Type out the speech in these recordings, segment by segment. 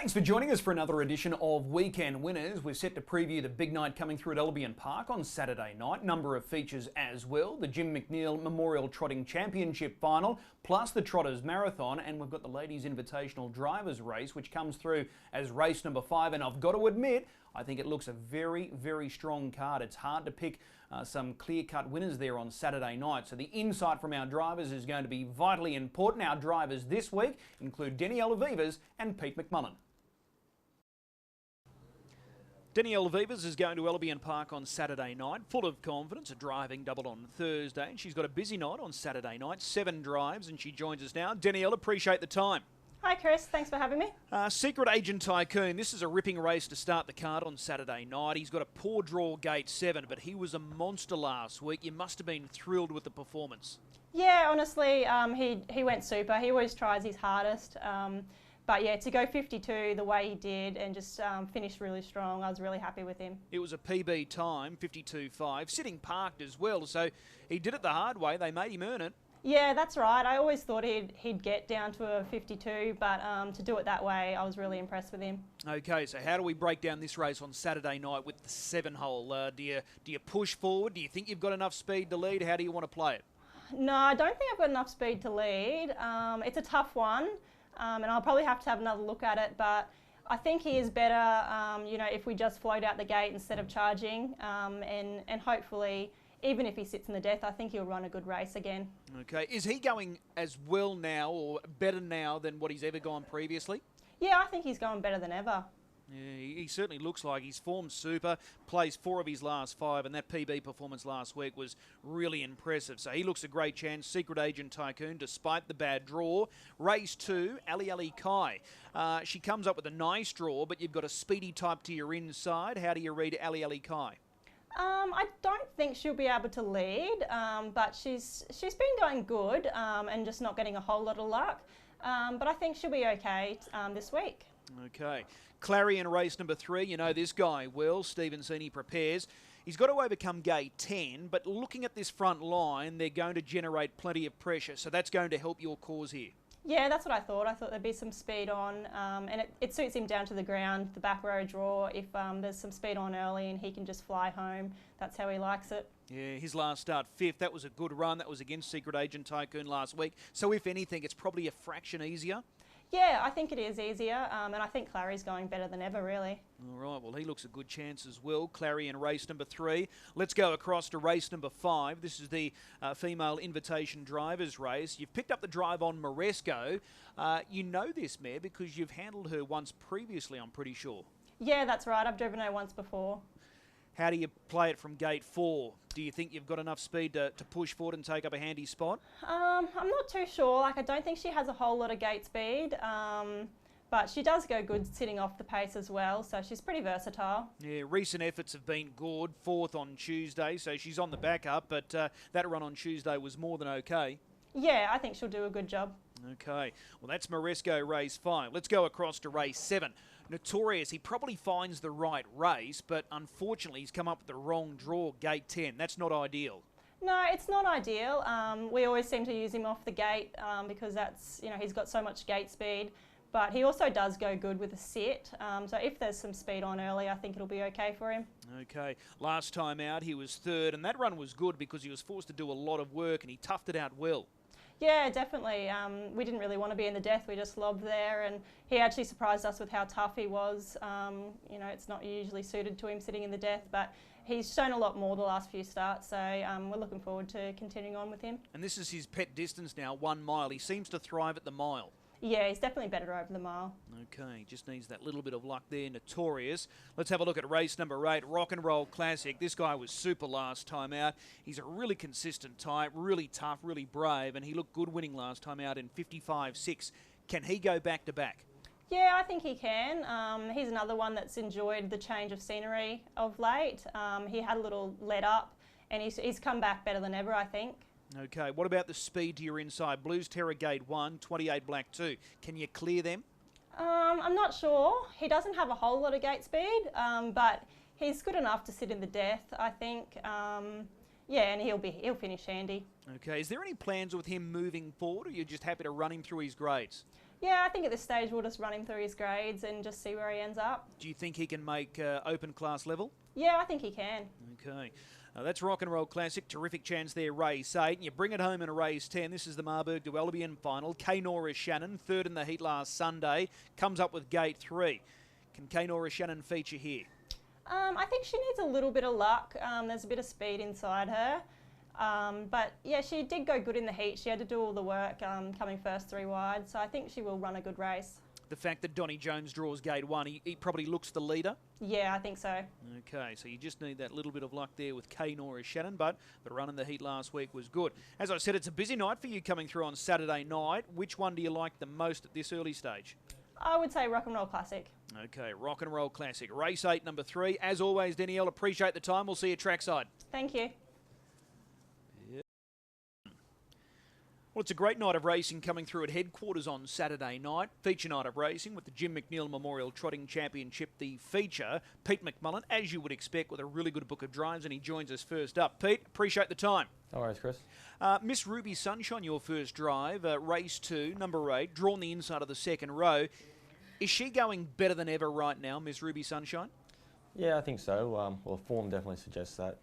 Thanks for joining us for another edition of Weekend Winners. We're set to preview the big night coming through at Albion Park on Saturday night. Number of features as well. The Jim McNeil Memorial Trotting Championship final, plus the Trotters Marathon, and we've got the Ladies Invitational Drivers Race, which comes through as race number 5. And I've got to admit, I think it looks a very, very strong card. It's hard to pick some clear-cut winners there on Saturday night. So the insight from our drivers is going to be vitally important. Our drivers this week include Danni-elle Veivers and Pete McMullen. Danni-elle Veivers is going to Albion Park on Saturday night, full of confidence, a driving double on Thursday. She's got a busy night on Saturday night, 7 drives, and she joins us now. Danni-elle, appreciate the time. Hi Chris, thanks for having me. Secret Agent TYCOON, this is a ripping race to start the card on Saturday night. He's got a poor draw gate 7, but he was a monster last week. You must have been thrilled with the performance. Yeah, honestly, he went super. He always tries his hardest. But yeah, to go 52 the way he did and just finish really strong, I was really happy with him. It was a PB time, 52.5, sitting parked as well, so he did it the hard way. They made him earn it. Yeah, that's right. I always thought he'd get down to a 52, but to do it that way, I was really impressed with him. Okay, so how do we break down this race on Saturday night with the 7-hole? Do you push forward? Do you think you've got enough speed to lead? How do you want to play it? No, I don't think I've got enough speed to lead. It's a tough one. And I'll probably have to have another look at it, but I think he is better, you know, if we just float out the gate instead of charging, and hopefully, even if he sits in the death, I think he'll run a good race again. Okay, is he going as well now or better now than what he's ever gone previously? Yeah, I think he's going better than ever. Yeah, he certainly looks like he's formed super, plays 4 of his last 5, and that PB performance last week was really impressive. So he looks a great chance. Secret Agent TYCOON, despite the bad draw. Race 2, Danni-elle Veivers. She comes up with a nice draw, but you've got a speedy type to your inside. How do you read Danni-elle Veivers? I don't think she'll be able to lead, but she's been going good and just not getting a whole lot of luck. But I think she'll be okay this week. Okay. Clarion race number 3, you know this guy well. Stephen Sini prepares. He's got to overcome gate 10, but looking at this front line, they're going to generate plenty of pressure, so that's going to help your cause here. Yeah, that's what I thought. I thought there'd be some speed on, and it suits him down to the ground, the back row draw. If there's some speed on early and he can just fly home, that's how he likes it. Yeah, his last start 5th, that was a good run. That was against Secret Agent TYCOON last week. So if anything, it's probably a fraction easier. Yeah, I think it is easier, and I think Clary's going better than ever, really. All right, well, he looks a good chance as well. Clary in race number 3. Let's go across to race number 5. This is the female invitation drivers race. You've picked up the drive on Moresco. You know this mare because you've handled her once previously, I'm pretty sure. Yeah, that's right. I've driven her once before. How do you play it from gate 4? Do you think you've got enough speed to push forward and take up a handy spot? I'm not too sure. Like, I don't think she has a whole lot of gate speed, but she does go good sitting off the pace as well, so she's pretty versatile. Yeah, recent efforts have been good. 4th on Tuesday, so she's on the back up, but that run on Tuesday was more than okay. Yeah, I think she'll do a good job. Okay, well that's Moresco race 5. Let's go across to race 7. Notorious, he probably finds the right race, but unfortunately he's come up with the wrong draw, gate 10. That's not ideal. No, it's not ideal. We always seem to use him off the gate because that's, you know, he's got so much gate speed, but he also does go good with a sit. So if there's some speed on early, I think it'll be okay for him. Okay, last time out he was 3rd, and that run was good because he was forced to do a lot of work and he toughed it out well. Yeah, definitely. We didn't really want to be in the death. We just lobbed there, and he actually surprised us with how tough he was. You know, it's not usually suited to him sitting in the death, but he's shown a lot more the last few starts, so we're looking forward to continuing on with him. And this is his pet distance now, 1 mile. He seems to thrive at the mile. Yeah, he's definitely better over the mile. Okay, just needs that little bit of luck there, Notorious. Let's have a look at race number 8, Rocknroll Classic. This guy was super last time out. He's a really consistent type, really tough, really brave, and he looked good winning last time out in 55.6. Can he go back to back? Yeah, I think he can. He's another one that's enjoyed the change of scenery of late. He had a little let up, and he's come back better than ever, I think. Okay, what about the speed to your inside? Blues Terror Gate 1, 28 Black 2. Can you clear them? I'm not sure. He doesn't have a whole lot of gate speed, but he's good enough to sit in the death, I think. Yeah, and he'll finish handy. Okay, is there any plans with him moving forward, or you're just happy to run him through his grades? Yeah, I think at this stage we'll just run him through his grades and just see where he ends up. Do you think he can make open class level? Yeah, I think he can. Okay. That's Rocknroll Classic. Terrific chance there, race 8. And you bring it home in a race 10. This is the Marburg to Albion final. K-Nora Shannon, third in the heat last Sunday, comes up with gate 3. Can K-Nora Shannon feature here? I think she needs a little bit of luck. There's a bit of speed inside her. But yeah, she did go good in the heat. She had to do all the work coming first 3 wide. So I think she will run a good race. The fact that Donnie Jones draws gate 1, he probably looks the leader? Yeah, I think so. Okay, so you just need that little bit of luck there with K-Nora Shannon, but the run in the heat last week was good. As I said, it's a busy night for you coming through on Saturday night. Which one do you like the most at this early stage? I would say Rocknroll Classic. Okay, Rocknroll Classic. Race 8, number 3. As always, Danni-elle, appreciate the time. We'll see you trackside. Thank you. Well, it's a great night of racing coming through at headquarters on Saturday night. Feature night of racing with the Jim McNeil Memorial Trotting Championship. The feature, Pete McMullen, as you would expect, with a really good book of drives, and he joins us first up. Pete, appreciate the time. No worries, Chris. Miss Ruby Sunshine, your first drive, race 2, number 8, drawn the inside of the second row. Is she going better than ever right now, Miss Ruby Sunshine? Yeah, I think so. Well, form definitely suggests that.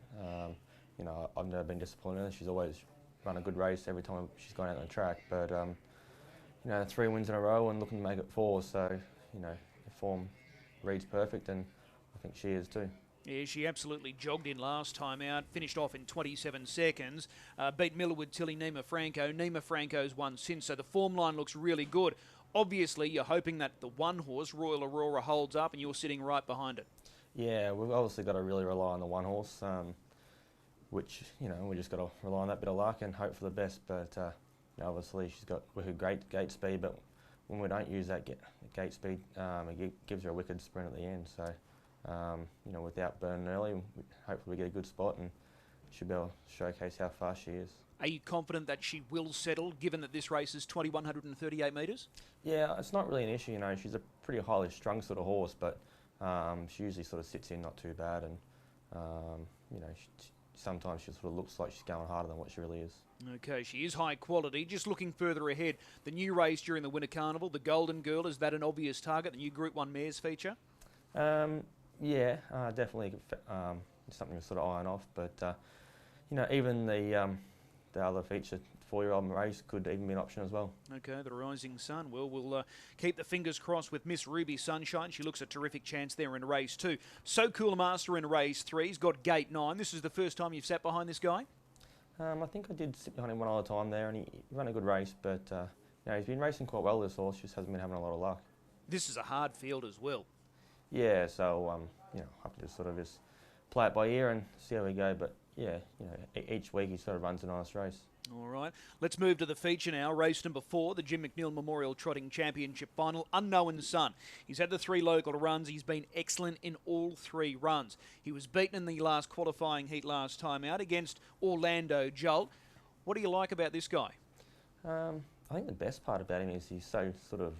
You know, I've never been disappointed in her. She's always run a good race every time she's gone out on the track. But, you know, 3 wins in a row and looking to make it 4. So, you know, the form reads perfect, and I think she is too. Yeah, she absolutely jogged in last time out, finished off in 27 seconds, beat Millerwood Tilly Nima Franco. Nima Franco's won since, so the form line looks really good. Obviously, you're hoping that the one horse, Royal Aurora, holds up and you're sitting right behind it. Yeah, we've obviously got to really rely on the one horse, which, you know, we just got to rely on that bit of luck and hope for the best. But you know, obviously she's got wicked great gate speed, but when we don't use that gate speed, it gives her a wicked sprint at the end. So, you know, without burning early, hopefully we get a good spot and she'll be able to showcase how fast she is. Are you confident that she will settle, given that this race is 2,138 metres? Yeah, it's not really an issue. You know, she's a pretty highly strung sort of horse, but she usually sort of sits in not too bad, and you know, sometimes she sort of looks like she's going harder than what she really is. Okay, she is high quality. Just looking further ahead, the new race during the Winter Carnival, the Golden Girl, is that an obvious target, the new Group 1 mares feature? Yeah, definitely something to sort of iron off, but you know, even the other feature, 4-year-old race, could even be an option as well. Okay, the Rising Sun. Well, we'll keep the fingers crossed with Miss Ruby Sunshine. She looks a terrific chance there in race 2. So Cool Master in race 3. He's got gate 9. This is the first time you've sat behind this guy? I think I did sit behind him one other time there, and he ran a good race, but you know, he's been racing quite well, this horse, just hasn't been having a lot of luck. This is a hard field as well. Yeah, so you know, I have to just play it by ear and see how we go, but yeah, you know, each week he sort of runs a nice race. All right, let's move to the feature now. Race number 4, the Jim McNeil Memorial Trotting Championship final. Unknown Sun. He's had the 3 local runs. He's been excellent in all 3 runs. He was beaten in the last qualifying heat last time out against Orlando Jolt. What do you like about this guy? I think the best part about him is he's so sort of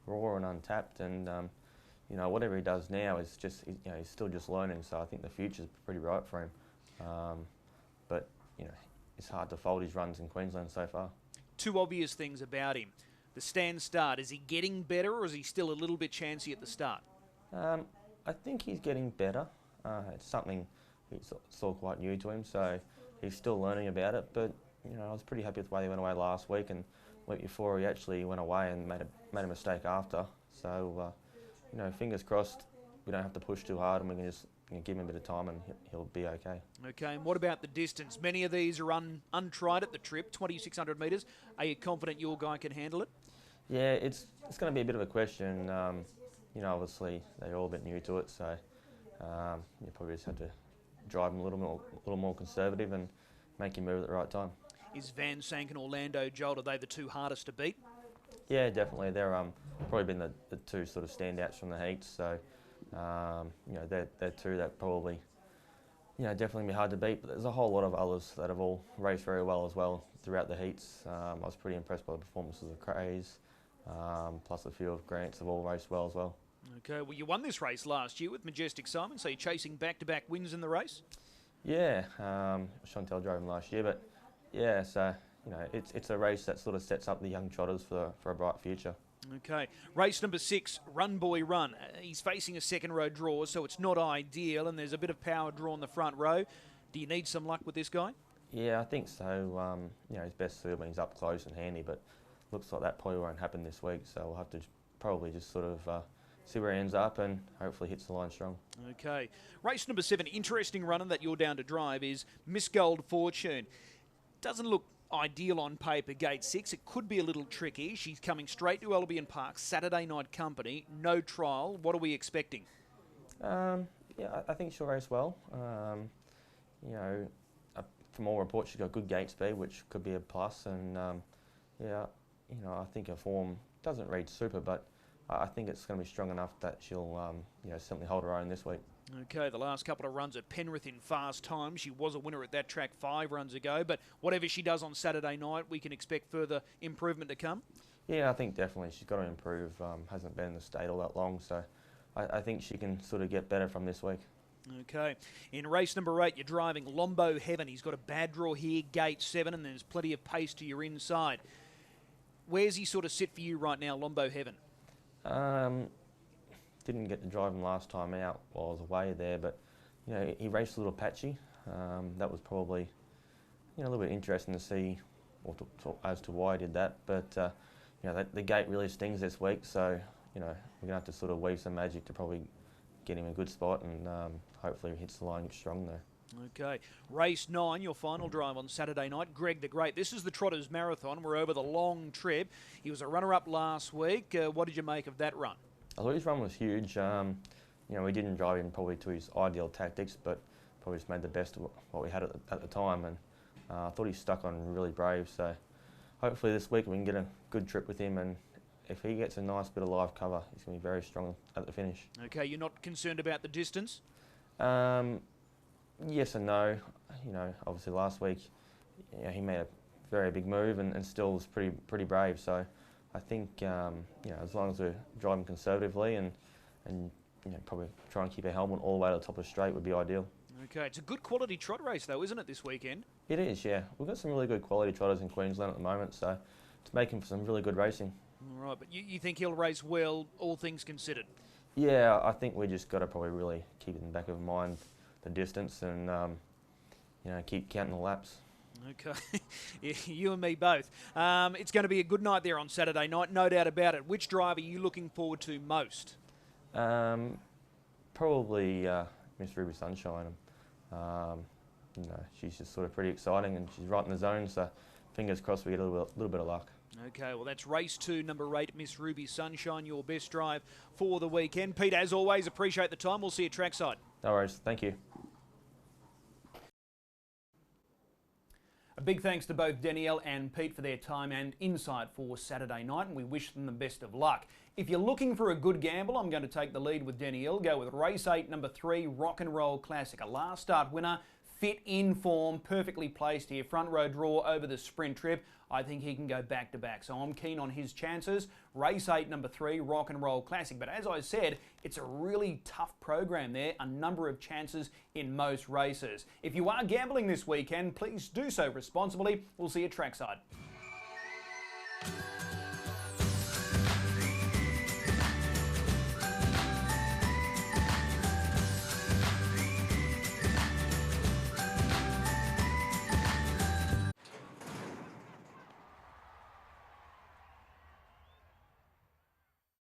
raw and untapped, and you know, whatever he does now is just, you know, he's still just learning. So I think the future's pretty bright for him. But you know, it's hard to fold his runs in Queensland so far. 2 obvious things about him. The stand start, is he getting better or is he still a little bit chancy at the start? I think he's getting better. It's something it's still quite new to him, so he's still learning about it. But you know, I was pretty happy with the way he went away last week, and the week before he actually went away and made a mistake after. So you know, fingers crossed we don't have to push too hard and we can just give him a bit of time and he'll be okay. Okay, and what about the distance? Many of these are untried at the trip, 2,600 metres. Are you confident your guy can handle it? Yeah, it's going to be a bit of a question. You know, obviously they're all a bit new to it, so you probably just have to drive him a little more conservative and make him move at the right time. Is Van Sank and Orlando Jolt, are they the 2 hardest to beat? Yeah, definitely. They're probably been the 2 sort of standouts from the heats. So you know, they're 2 that probably, you know, definitely be hard to beat. But there's a whole lot of others that have all raced very well as well throughout the heats. I was pretty impressed by the performances of Craze, plus a few of Grants have all raced well as well. Okay, well you won this race last year with Majestic Simon, so you're chasing back-to-back wins in the race? Yeah, Chantel drove him last year, but yeah, so you know, it's a race that sort of sets up the young trotters for a bright future. Okay, race number 6, Run Boy Run. He's facing a second row draw, so it's not ideal, and there's a bit of power draw in the front row. Do you need some luck with this guy? Yeah, I think so. You know, he's best suited when he's up close and handy, but looks like that probably won't happen this week, so we'll have to probably just sort of see where he ends up and hopefully hits the line strong. Okay, race number 7, interesting runner that you're down to drive is Miss Gold Fortune. Doesn't look ideal on paper, gate 6. It could be a little tricky. She's coming straight to Albion Park, Saturday night company, no trial. What are we expecting? Yeah, I think she'll race well. You know, from all reports, she's got good gate speed, which could be a plus. And yeah, you know, I think her form doesn't read super, but I think it's going to be strong enough that she'll, you know, certainly hold her own this week. Okay, the last couple of runs at Penrith in fast time. She was a winner at that track 5 runs ago, but whatever she does on Saturday night, we can expect further improvement to come? Yeah, I think definitely she's got to improve. Hasn't been in the state all that long, so I think she can sort of get better from this week. Okay, in race number 8, you're driving Lombo Heaven. He's got a bad draw here, gate 7, and there's plenty of pace to your inside. Where's he sort of sit for you right now, Lombo Heaven? Didn't get to drive him last time out while I was away there, but you know, he raced a little patchy. That was probably, you know, a little bit interesting to see as to why he did that. But you know, the gate really stings this week, so you know, we're gonna have to sort of weave some magic to probably get him a good spot, and hopefully he hits the line strong there. Okay, race 9, your final drive on Saturday night. Greg the Great. This is the Trotters Marathon. We're over the long trip. He was a runner-up last week. What did you make of that run? I thought his run was huge. You know, we didn't drive him probably to his ideal tactics, but probably just made the best of what we had at the time. And I thought he stuck on really brave. So hopefully this week we can get a good trip with him, and if he gets a nice bit of live cover, he's going to be very strong at the finish. Okay, you're not concerned about the distance? Yes and no. You know, obviously last week, you know, he made a very big move and still was pretty brave. So I think you know, as long as we're driving conservatively and you know, probably try and keep a helmet all the way to the top of the straight would be ideal. Okay, it's a good quality trot race though, isn't it, this weekend? It is, yeah. We've got some really good quality trotters in Queensland at the moment, so it's making for some really good racing. All right, but you think he'll race well, all things considered? Yeah, I think we just got to probably really keep it in the back of mind, the distance, and you know, keep counting the laps. Okay, yeah, you and me both. It's going to be a good night there on Saturday night, no doubt about it. Which drive are you looking forward to most? Probably Miss Ruby Sunshine. You know, she's just sort of pretty exciting, and she's right in the zone, so fingers crossed we get a little bit of luck. Okay, well that's race 2, number 8, Miss Ruby Sunshine, your best drive for the weekend. Pete, as always, appreciate the time. We'll see you trackside. No worries, thank you. A big thanks to both Danni-elle and Pete for their time and insight for Saturday night, and we wish them the best of luck. If you're looking for a good gamble, I'm going to take the lead with Danni-elle. Go with race 8, number 3, Rocknroll Classic, a last start winner, fit in form, perfectly placed here, front row draw over the sprint trip. I think he can go back to back, so I'm keen on his chances. Race 8, number 3, Rocknroll Classic. But as I said, it's a really tough program there, a number of chances in most races. If you are gambling this weekend, please do so responsibly. We'll see you trackside.